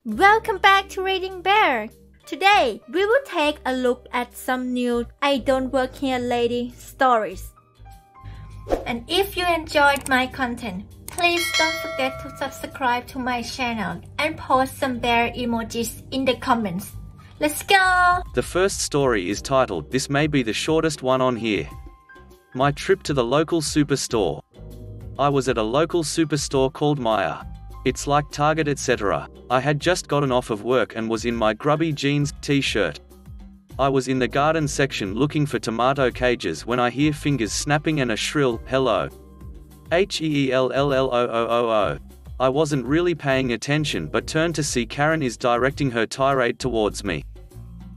Welcome back to ReadingBear. Today, we will take a look at some new IDontWorkhereLady stories. And if you enjoyed my content, please don't forget to subscribe to my channel and post some bear emojis in the comments. Let's go! The first story is titled, "This may be the shortest one on here." My trip to the local superstore. I was at a local superstore called Maya. It's like Target, etc. I had just gotten off of work and was in my grubby jeans, t-shirt. I was in the garden section looking for tomato cages when I hear fingers snapping and a shrill, "Hello. HEELLLOOOO. I wasn't really paying attention but turned to see Karen is directing her tirade towards me.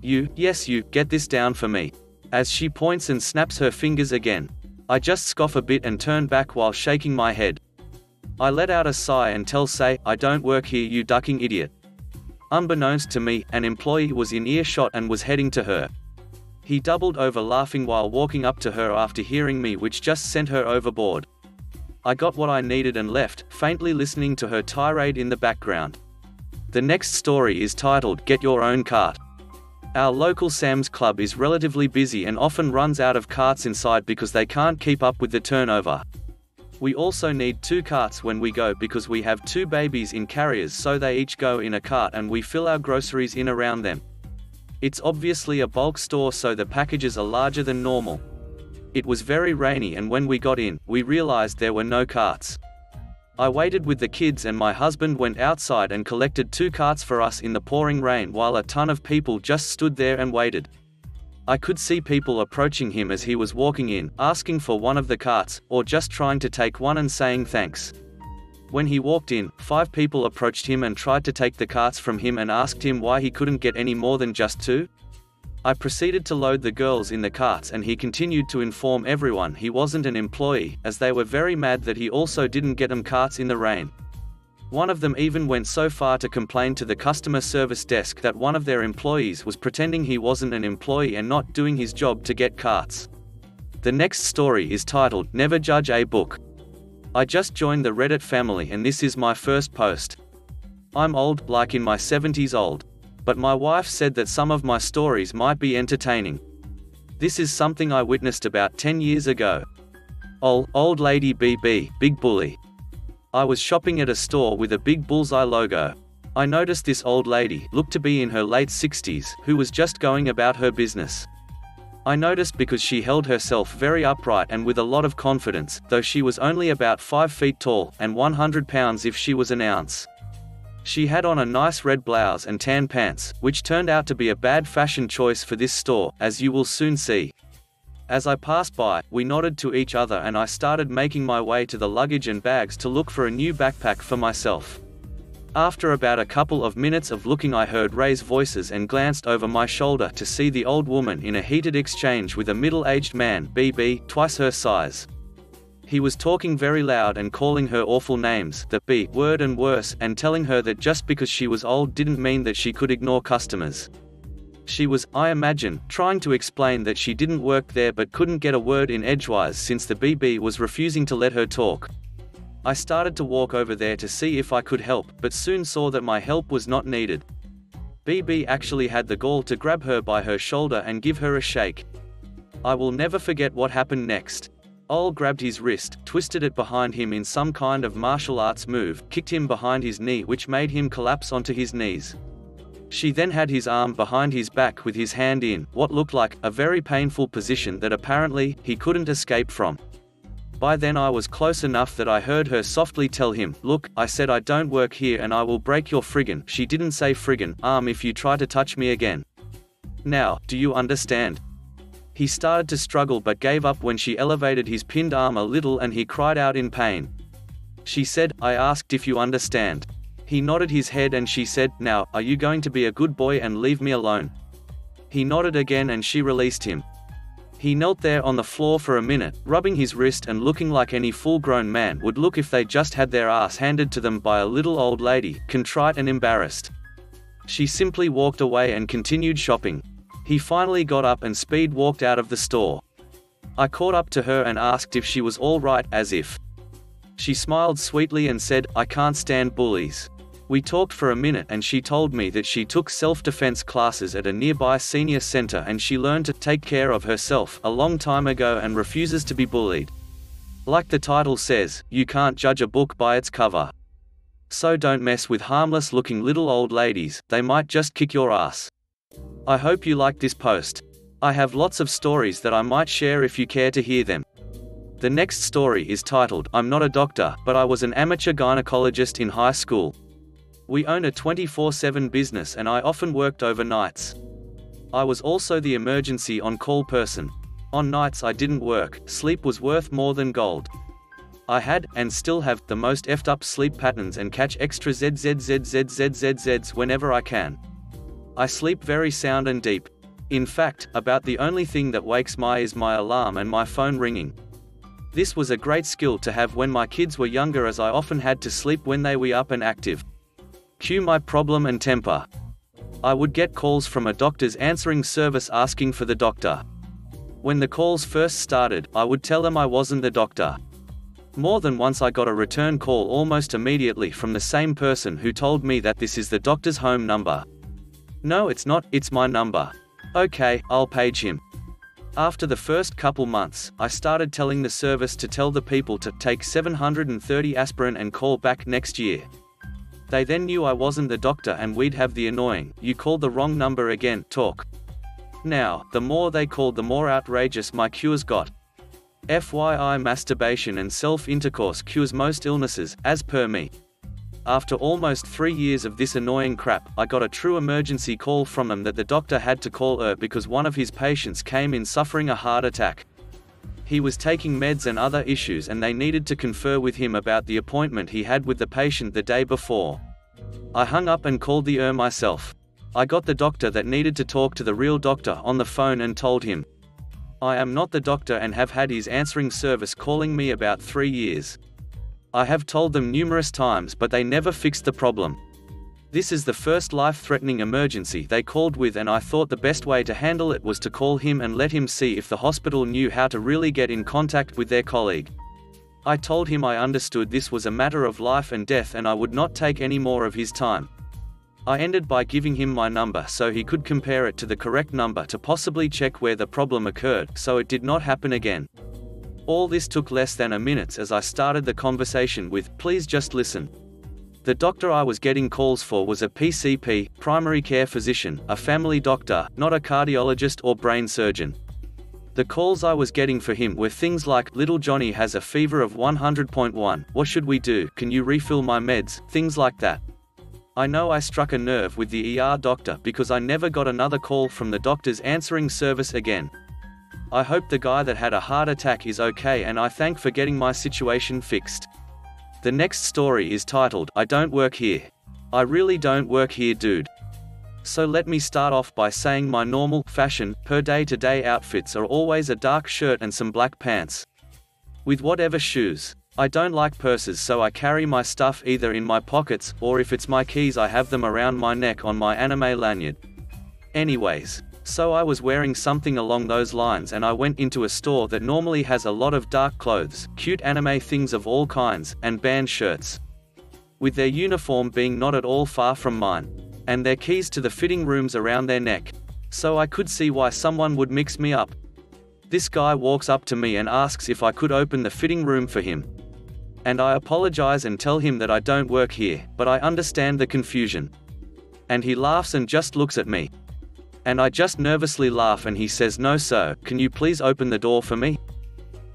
Yes you, get this down for me." As she points and snaps her fingers again. I just scoff a bit and turn back while shaking my head. I let out a sigh and say, "I don't work here, you ducking idiot." Unbeknownst to me, an employee was in earshot and was heading to her. He doubled over laughing while walking up to her after hearing me, which just sent her overboard. I got what I needed and left, faintly listening to her tirade in the background. The next story is titled, "Get Your Own Cart." Our local Sam's Club is relatively busy and often runs out of carts inside because they can't keep up with the turnover. We also need 2 carts when we go because we have 2 babies in carriers, so they each go in a cart and we fill our groceries in around them. It's obviously a bulk store, so the packages are larger than normal. It was very rainy and when we got in, we realized there were no carts. I waited with the kids and my husband went outside and collected 2 carts for us in the pouring rain while a ton of people just stood there and waited. I could see people approaching him as he was walking in, asking for one of the carts, or just trying to take one and saying thanks. When he walked in, 5 people approached him and tried to take the carts from him and asked him why he couldn't get any more than just 2. I proceeded to load the girls in the carts and he continued to inform everyone he wasn't an employee, as they were very mad that he also didn't get them carts in the rain. One of them even went so far to complain to the customer service desk that one of their employees was pretending he wasn't an employee and not doing his job to get carts. The next story is titled, "Never Judge a Book." I just joined the Reddit family and this is my first post. I'm old, like in my 70s old. But my wife said that some of my stories might be entertaining. This is something I witnessed about 10 years ago. Old lady BB, big bully. I was shopping at a store with a big bullseye logo. I noticed this old lady, looked to be in her late 60s, who was just going about her business. I noticed because she held herself very upright and with a lot of confidence, though she was only about 5 feet tall, and 100 pounds if she was an ounce. She had on a nice red blouse and tan pants, which turned out to be a bad fashion choice for this store, as you will soon see. As I passed by, we nodded to each other and I started making my way to the luggage and bags to look for a new backpack for myself. After about a couple of minutes of looking, I heard raised voices and glanced over my shoulder to see the old woman in a heated exchange with a middle-aged man, BB, twice her size. He was talking very loud and calling her awful names, the B word and worse, and telling her that just because she was old didn't mean that she could ignore customers. She was, I imagine, trying to explain that she didn't work there but couldn't get a word in edgewise since the BB was refusing to let her talk. I started to walk over there to see if I could help, but soon saw that my help was not needed. BB actually had the gall to grab her by her shoulder and give her a shake. I will never forget what happened next. Ol grabbed his wrist, twisted it behind him in some kind of martial arts move, kicked him behind his knee, which made him collapse onto his knees. She then had his arm behind his back with his hand in what looked like a very painful position that apparently he couldn't escape from. By then I was close enough that I heard her softly tell him, "Look, I said I don't work here and I will break your friggin'," she didn't say friggin', "arm if you try to touch me again. Now, do you understand?" He started to struggle but gave up when she elevated his pinned arm a little and he cried out in pain. She said, "I asked if you understand." He nodded his head and she said, "Now, are you going to be a good boy and leave me alone?" He nodded again and she released him. He knelt there on the floor for a minute, rubbing his wrist and looking like any full-grown man would look if they just had their ass handed to them by a little old lady, contrite and embarrassed. She simply walked away and continued shopping. He finally got up and speed walked out of the store. I caught up to her and asked if she was all right, as if. She smiled sweetly and said, "I can't stand bullies." We talked for a minute and she told me that she took self-defense classes at a nearby senior center and she learned to take care of herself a long time ago and refuses to be bullied. Like the title says, you can't judge a book by its cover. So don't mess with harmless-looking little old ladies, they might just kick your ass. I hope you like this post. I have lots of stories that I might share if you care to hear them. The next story is titled, I'm not a doctor, but I was an amateur gynecologist in high school. We own a 24/7 business and I often worked overnights. I was also the emergency on-call person. On nights I didn't work, sleep was worth more than gold. I had, and still have, the most effed up sleep patterns and catch extra ZZZZZZZZs whenever I can. I sleep very sound and deep. In fact, about the only thing that wakes me is my alarm and my phone ringing. This was a great skill to have when my kids were younger as I often had to sleep when they were up and active. Cue my problem and temper. I would get calls from a doctor's answering service asking for the doctor. When the calls first started, I would tell them I wasn't the doctor. More than once I got a return call almost immediately from the same person who told me that this is the doctor's home number. No, it's not, it's my number. Okay, I'll page him. After the first couple months, I started telling the service to tell the people to take 730 aspirin and call back next year. They then knew I wasn't the doctor and we'd have the annoying, you called the wrong number again, talk. Now, the more they called the more outrageous my cures got. FYI, masturbation and self-intercourse cures most illnesses, as per me. After almost 3 years of this annoying crap, I got a true emergency call from them that the doctor had to call her because one of his patients came in suffering a heart attack. He was taking meds and other issues and they needed to confer with him about the appointment he had with the patient the day before. I hung up and called the myself. I got the doctor that needed to talk to the real doctor on the phone and told him, I am not the doctor and have had his answering service calling me about 3 years. I have told them numerous times but they never fixed the problem. This is the first life-threatening emergency they called with and I thought the best way to handle it was to call him and let him see if the hospital knew how to really get in contact with their colleague. I told him I understood this was a matter of life and death and I would not take any more of his time. I ended by giving him my number so he could compare it to the correct number to possibly check where the problem occurred so it did not happen again. All this took less than a minute as I started the conversation with, please just listen. The doctor I was getting calls for was a PCP, primary care physician, a family doctor, not a cardiologist or brain surgeon. The calls I was getting for him were things like, little Johnny has a fever of 100.1, what should we do, can you refill my meds, things like that. I know I struck a nerve with the ER doctor because I never got another call from the doctor's answering service again. I hope the guy that had a heart attack is okay and I thank for getting my situation fixed. The next story is titled, I don't work here. I really don't work here, dude. So let me start off by saying my normal, fashion, per day-to-day outfits are always a dark shirt and some black pants. With whatever shoes. I don't like purses so I carry my stuff either in my pockets, or if it's my keys I have them around my neck on my anime lanyard. Anyways. So I was wearing something along those lines and I went into a store that normally has a lot of dark clothes, cute anime things of all kinds, and band shirts. With their uniform being not at all far from mine. And their keys to the fitting rooms around their neck. So I could see why someone would mix me up. This guy walks up to me and asks if I could open the fitting room for him. And I apologize and tell him that I don't work here, but I understand the confusion. And he laughs and just looks at me. And I just nervously laugh and he says, no sir, can you please open the door for me?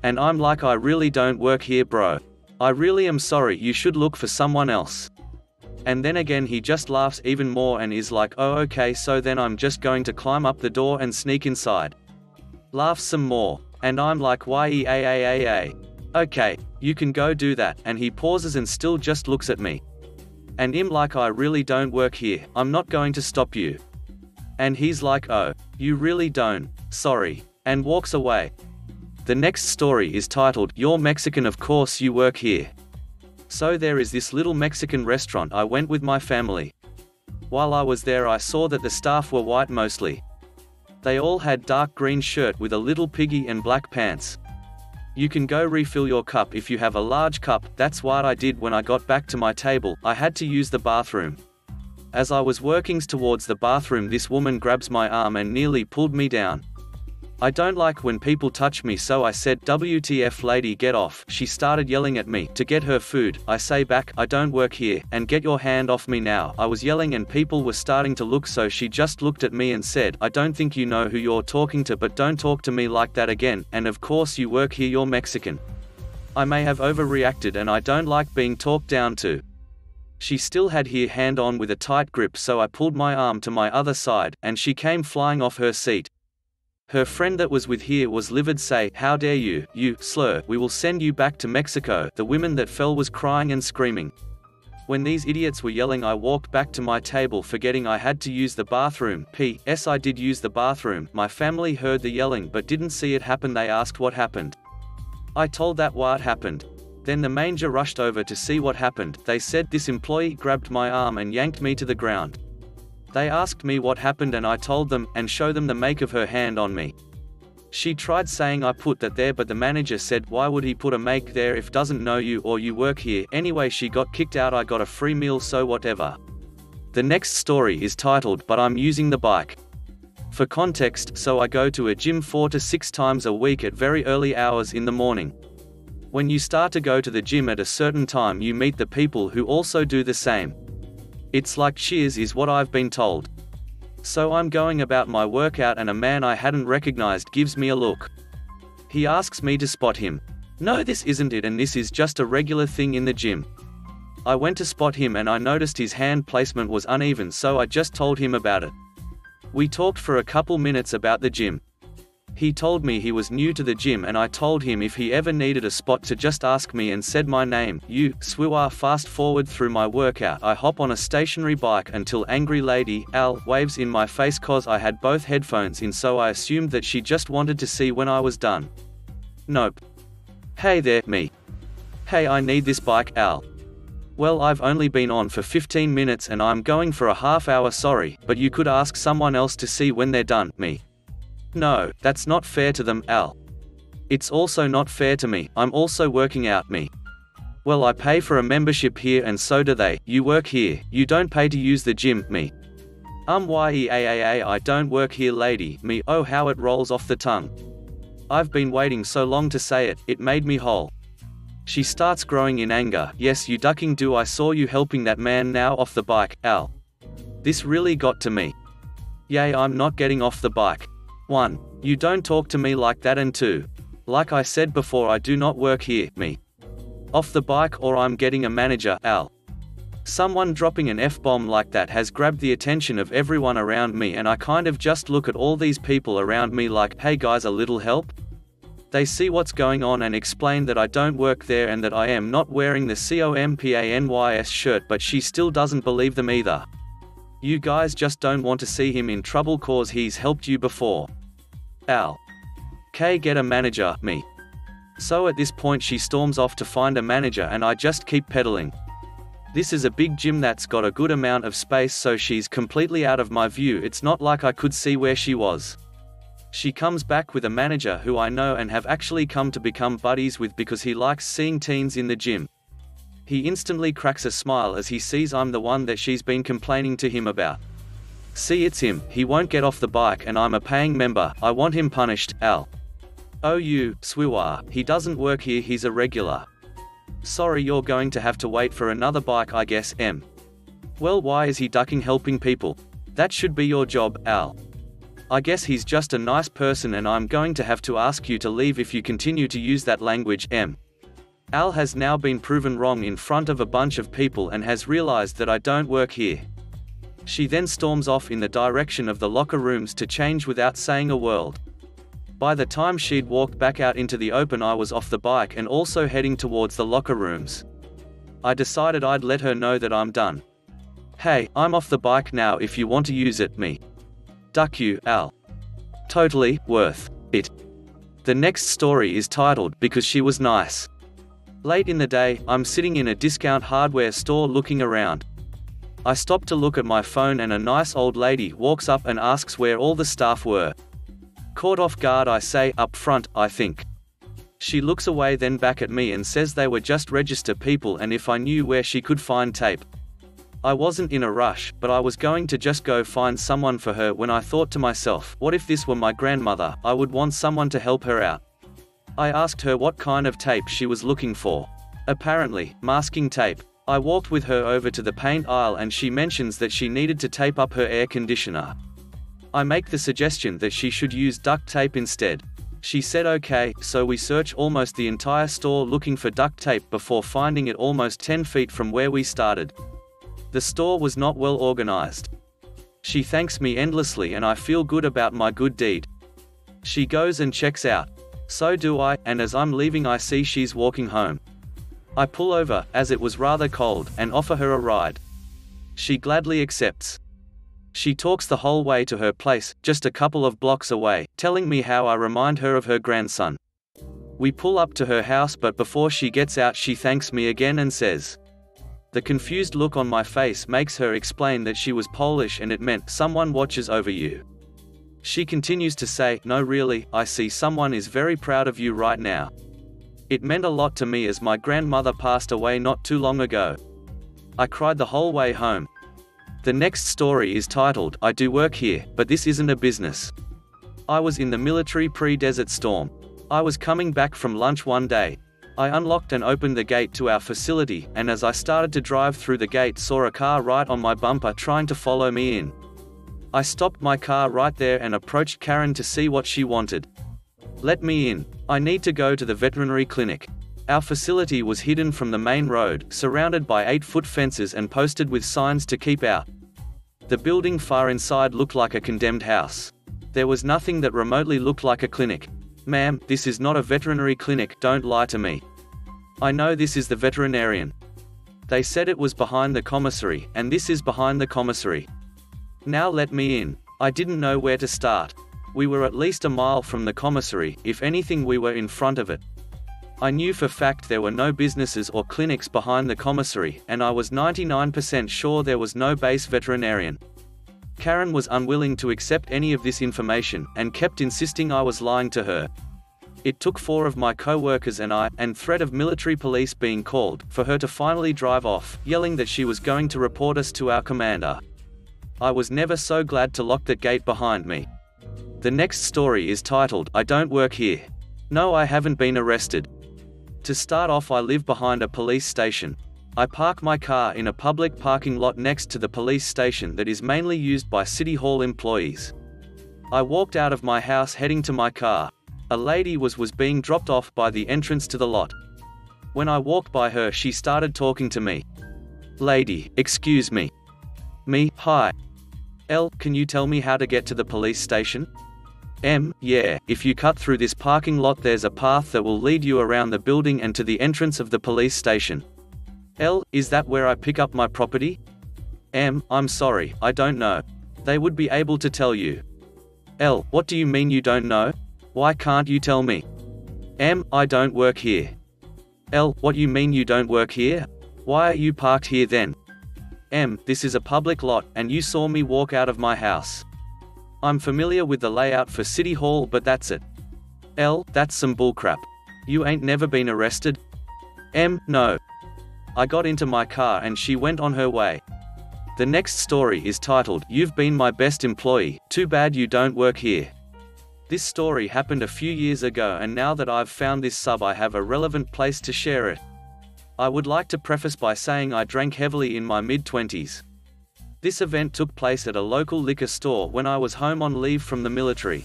And I'm like, I really don't work here, bro. I really am sorry, you should look for someone else. And then again he just laughs even more and is like, oh okay, so then I'm just going to climb up the door and sneak inside. Laughs some more. And I'm like, yeah. Okay, you can go do that, and he pauses and still just looks at me. And I'm like, I really don't work here, I'm not going to stop you. And he's like, oh, you really don't, sorry, and walks away. The next story is titled, You're Mexican, of course you work here. So there is this little Mexican restaurant I went with my family. While I was there I saw that the staff were white mostly. They all had dark green shirt with a little piggy and black pants. You can go refill your cup if you have a large cup. That's what I did when I got back to my table. I had to use the bathroom. As I was working towards the bathroom, this woman grabs my arm and nearly pulled me down. I don't like when people touch me, so I said, "WTF lady, get off." She started yelling at me to get her food. I say back, "I don't work here, and get your hand off me now." I was yelling and people were starting to look, so she just looked at me and said, "I don't think you know who you're talking to, but don't talk to me like that again, and of course you work here, you're Mexican." I may have overreacted and I don't like being talked down to. She still had her hand on with a tight grip, so I pulled my arm to my other side, and she came flying off her seat. Her friend that was with her was livid, say, "How dare you, you slur, we will send you back to Mexico." The woman that fell was crying and screaming. When these idiots were yelling, I walked back to my table forgetting I had to use the bathroom. P.S. I did use the bathroom. My family heard the yelling but didn't see it happen. They asked what happened. I told that what happened. Then the manager rushed over to see what happened. They said this employee grabbed my arm and yanked me to the ground. They asked me what happened and I told them, and showed them the make of her hand on me. She tried saying I put that there, but the manager said, "Why would he put a make there if doesn't know you or you work here?" Anyway, she got kicked out. I got a free meal, so whatever. The next story is titled, "But I'm using the bike." For context, so I go to a gym 4 to 6 times a week at very early hours in the morning. When you start to go to the gym at a certain time, you meet the people who also do the same. It's like Cheers is what I've been told. So I'm going about my workout and a man I hadn't recognized gives me a look. He asks me to spot him. No, this isn't it, and this is just a regular thing in the gym. I went to spot him and I noticed his hand placement was uneven, so I just told him about it. We talked for a couple minutes about the gym. He told me he was new to the gym and I told him if he ever needed a spot to just ask me, and said my name. Fast forward through my workout, I hop on a stationary bike until angry lady, Al, waves in my face cause I had both headphones in, so I assumed that she just wanted to see when I was done. Nope. "Hey there, me. Hey, I need this bike, Al." "Well, I've only been on for 15 minutes and I'm going for a half hour, sorry, but you could ask someone else to see when they're done, me." "No, that's not fair to them, Al. It's also not fair to me, I'm also working out, me." "Well, I pay for a membership here and so do they. You work here, you don't pay to use the gym, me." I don't work here, lady, me. Oh, how it rolls off the tongue. I've been waiting so long to say it, it made me whole. She starts growing in anger. "Yes, you ducking do. I saw you helping that man now off the bike, Al." This really got to me. Yay, I'm not getting off the bike. 1. You don't talk to me like that, and 2. Like I said before, I do not work here, me. Off the bike or I'm getting a manager, Al. Someone dropping an F-bomb like that has grabbed the attention of everyone around me, and I kind of just look at all these people around me like, "Hey guys, a little help?" They see what's going on and explain that I don't work there and that I am not wearing the COMPANYS shirt, but she still doesn't believe them either. You guys just don't want to see him in trouble cause he's helped you before. Al. K, get a manager, me. So at this point she storms off to find a manager and I just keep pedaling. This is a big gym that's got a good amount of space, so she's completely out of my view. It's not like I could see where she was. She comes back with a manager who I know and have actually come to become buddies with because he likes seeing teens in the gym. He instantly cracks a smile as he sees I'm the one that she's been complaining to him about. See, it's him. He won't get off the bike and I'm a paying member. I want him punished, Al. Oh, you swiwa. He doesn't work here, he's a regular. Sorry, you're going to have to wait for another bike, I guess, M. Well, why is he ducking helping people? That should be your job, Al. I guess he's just a nice person and I'm going to have to ask you to leave if you continue to use that language, M. Al has now been proven wrong in front of a bunch of people and has realized that I don't work here. She then storms off in the direction of the locker rooms to change without saying a word. By the time she'd walked back out into the open, I was off the bike and also heading towards the locker rooms. I decided I'd let her know that I'm done. Hey, I'm off the bike now if you want to use it, me. Duck you, Al. Totally worth it. The next story is titled, Because She Was Nice. Late in the day, I'm sitting in a discount hardware store looking around. I stop to look at my phone and a nice old lady walks up and asks where all the staff were. Caught off guard, I say, "Up front, I think." She looks away, then back at me, and says they were just register people and if I knew where she could find tape. I wasn't in a rush, but I was going to just go find someone for her when I thought to myself, what if this were my grandmother? I would want someone to help her out. I asked her what kind of tape she was looking for. Apparently, masking tape. I walked with her over to the paint aisle and she mentions that she needed to tape up her air conditioner. I make the suggestion that she should use duct tape instead. She said okay, so we search almost the entire store looking for duct tape before finding it almost 10 feet from where we started. The store was not well organized. She thanks me endlessly and I feel good about my good deed. She goes and checks out. So do I, and as I'm leaving I see she's walking home. I pull over, as it was rather cold, and offer her a ride. She gladly accepts. She talks the whole way to her place, just a couple of blocks away, telling me how I remind her of her grandson. We pull up to her house, but before she gets out she thanks me again and says. The confused look on my face makes her explain that she was Polish and it meant someone watches over you. She continues to say, no really, I see someone is very proud of you right now. It meant a lot to me as my grandmother passed away not too long ago. I cried the whole way home. The next story is titled, I do work here, but this isn't a business. I was in the military pre-Desert Storm. I was coming back from lunch one day. I unlocked and opened the gate to our facility, and as I started to drive through the gate saw a car right on my bumper trying to follow me in. I stopped my car right there and approached Karen to see what she wanted. Let me in. I need to go to the veterinary clinic. Our facility was hidden from the main road, surrounded by 8-foot fences and posted with signs to keep out. The building far inside looked like a condemned house. There was nothing that remotely looked like a clinic. Ma'am, this is not a veterinary clinic, don't lie to me. I know this is the veterinarian. They said it was behind the commissary, and this is behind the commissary. Now let me in. I didn't know where to start. We were at least a mile from the commissary, if anything we were in front of it. I knew for fact there were no businesses or clinics behind the commissary, and I was 99% sure there was no base veterinarian. Karen was unwilling to accept any of this information, and kept insisting I was lying to her. It took 4 of my co-workers and I, and threat of military police being called, for her to finally drive off, yelling that she was going to report us to our commander. I was never so glad to lock that gate behind me. The next story is titled, I don't work here. No, I haven't been arrested. To start off, I live behind a police station. I park my car in a public parking lot next to the police station that is mainly used by City Hall employees. I walked out of my house heading to my car. A lady was being dropped off by the entrance to the lot. When I walked by her, she started talking to me. Lady, excuse me. Me, hi. L, can you tell me how to get to the police station? M, yeah, if you cut through this parking lot there's a path that will lead you around the building and to the entrance of the police station. L, is that where I pick up my property? M, I'm sorry, I don't know. They would be able to tell you. L, what do you mean you don't know? Why can't you tell me? M, I don't work here. L, what you mean you don't work here? Why are you parked here then? M, this is a public lot, and you saw me walk out of my house. I'm familiar with the layout for City Hall, but that's it. L, that's some bullcrap. You ain't never been arrested? M, no. I got into my car and she went on her way. The next story is titled, You've been my best employee, too bad you don't work here. This story happened a few years ago, and now that I've found this sub I have a relevant place to share it. I would like to preface by saying I drank heavily in my mid-20s. This event took place at a local liquor store when I was home on leave from the military.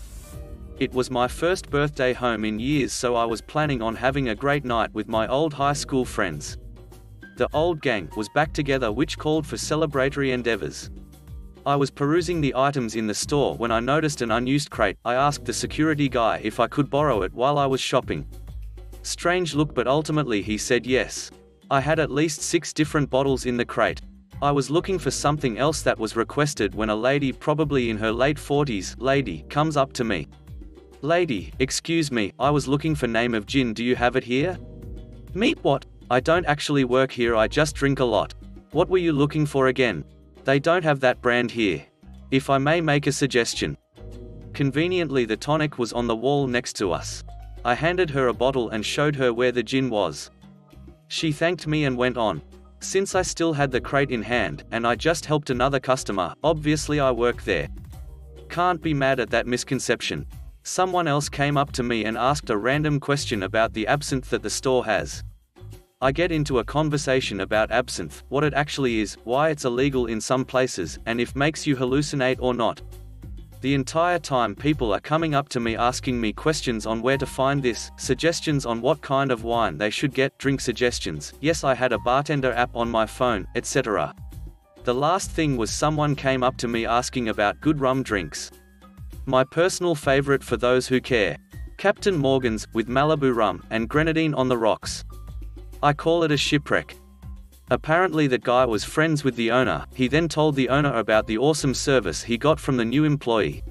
It was my first birthday home in years, so I was planning on having a great night with my old high school friends. The old gang was back together, which called for celebratory endeavors. I was perusing the items in the store when I noticed an unused crate. I asked the security guy if I could borrow it while I was shopping. Strange look, but ultimately he said yes. I had at least 6 different bottles in the crate. I was looking for something else that was requested when a lady, probably in her late 40s, lady, comes up to me. Lady, excuse me, I was looking for name of gin, do you have it here? Me, what? I don't actually work here, I just drink a lot. What were you looking for again? They don't have that brand here. If I may make a suggestion. Conveniently the tonic was on the wall next to us. I handed her a bottle and showed her where the gin was. She thanked me and went on. Since I still had the crate in hand, and I just helped another customer, obviously I work there. Can't be mad at that misconception. Someone else came up to me and asked a random question about the absinthe that the store has. I get into a conversation about absinthe, what it actually is, why it's illegal in some places, and if makes you hallucinate or not. The entire time people are coming up to me asking me questions on where to find this, suggestions on what kind of wine they should get, drink suggestions, yes I had a bartender app on my phone, etc. The last thing was someone came up to me asking about good rum drinks. My personal favorite for those who care. Captain Morgan's, with Malibu rum, and grenadine on the rocks. I call it a shipwreck. Apparently that guy was friends with the owner, he then told the owner about the awesome service he got from the new employee.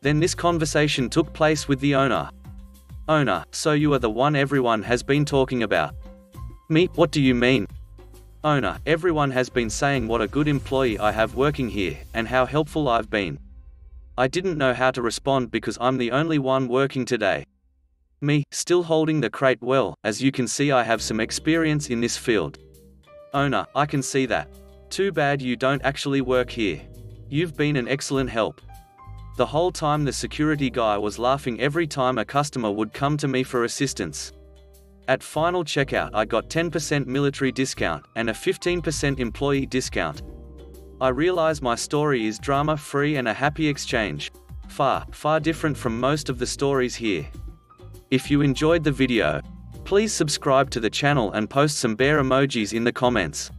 Then this conversation took place with the owner. Owner, so you are the one everyone has been talking about. Me, what do you mean? Owner, everyone has been saying what a good employee I have working here, and how helpful I've been. I didn't know how to respond because I'm the only one working today. Me, still holding the crate well, as you can see I have some experience in this field. Owner, I can see that. Too bad you don't actually work here. You've been an excellent help. The whole time the security guy was laughing every time a customer would come to me for assistance. At final checkout I got 10% military discount, and a 15% employee discount. I realize my story is drama-free and a happy exchange. Far, far different from most of the stories here. If you enjoyed the video, please subscribe to the channel and post some bear emojis in the comments.